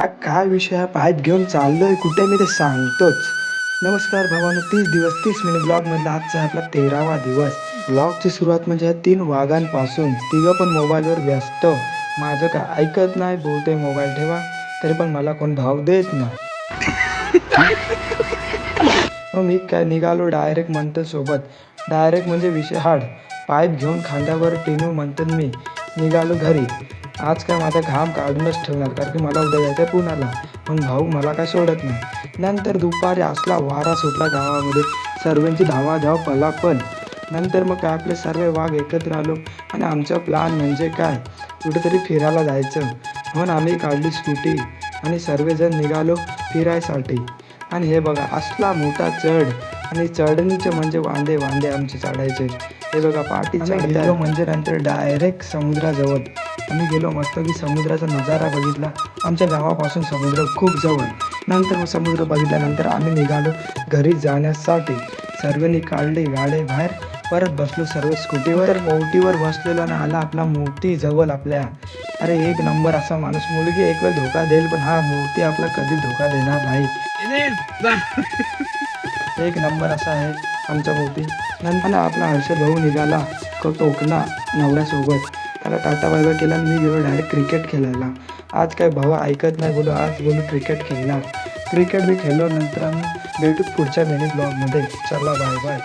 हा काय विषय आहे पाईप घेऊन चाललोय कुठे मी ते सांगतोच. नमस्कार भावानो, 30 दिवस 30 मिनिट ब्लॉगमधला आजचा आहे आपला 13वा दिवस. ब्लॉगची सुरुवात म्हणजे या 3 वाघांपासून. तिघं पण मोबाईलवर व्यस्त. माझं काय ऐकत नाही, बोलते मोबाईल ठेवा, तरी पण मला कोण भाव देत नाही. मग मी काय निघालो डायरेक्ट मंथन सोबत. डायरेक्ट म्हणजे विषय हाड. पाईप घेऊन खांद्यावर टिनू मंथन मी निघालो घरी. आज काय माझा घाम काढूनच ठेवणार, कारण की मला उद्या जायचं आहे पुण्याला. पण भाऊ मला काय सोडत नाही. नंतर दुपारी असला वारा सुटला गावामध्ये, सर्वांची धावाधाव पलापल. नंतर मग काय आपले सर्व वाघ एकत्र आलो आणि आमचा प्लॅन म्हणजे काय, कुठेतरी फिरायला जायचं. म्हणून आम्ही काढली स्कूटी आणि सर्वजण निघालो फिरायसाठी. आणि हे बघा असला मोठा चढ, आणि चढणीचे म्हणजे वांदे वांदे आमचे चढायचे. हे बघा पाठीचा गेलो म्हणजे नंतर डायरेक्ट समुद्राजवळ आम्ही गेलो. मस्त की समुद्राचा नजारा बघितला. आमच्या गावापासून समुद्र खूप जवळ. नंतर मग समुद्र बघितल्यानंतर आम्ही निघालो घरी जाण्यासाठी. सर्वांनी काढले गाडे बाहेर, परत बसलो सर्व स्कूटीवर. तर मोठीवर बसलेलो आणि आला आपला मोठी जवळ आपल्या. अरे एक नंबर असा माणूस. मुलगी एक वेळ धोका देईल, पण हा मोठी आपला कधी धोका देणार नाही. एक नंबर असा आहे आमचा मोठी. नंतर आपला हर्षद भाऊ निघाला कोकणा नवऱ्यासोबत. त्याला टाटा बाय बाय केला आणि मी गेलो डायरेक्ट क्रिकेट खेळायला. आज काय भाऊ ऐकत नाही, बोलू आज बोलू क्रिकेट खेळणार. क्रिकेट बी खेळलो. नंतर आम्ही भेटू पुढच्या मिनी ब्लॉगमध्ये. चला बाय बाय.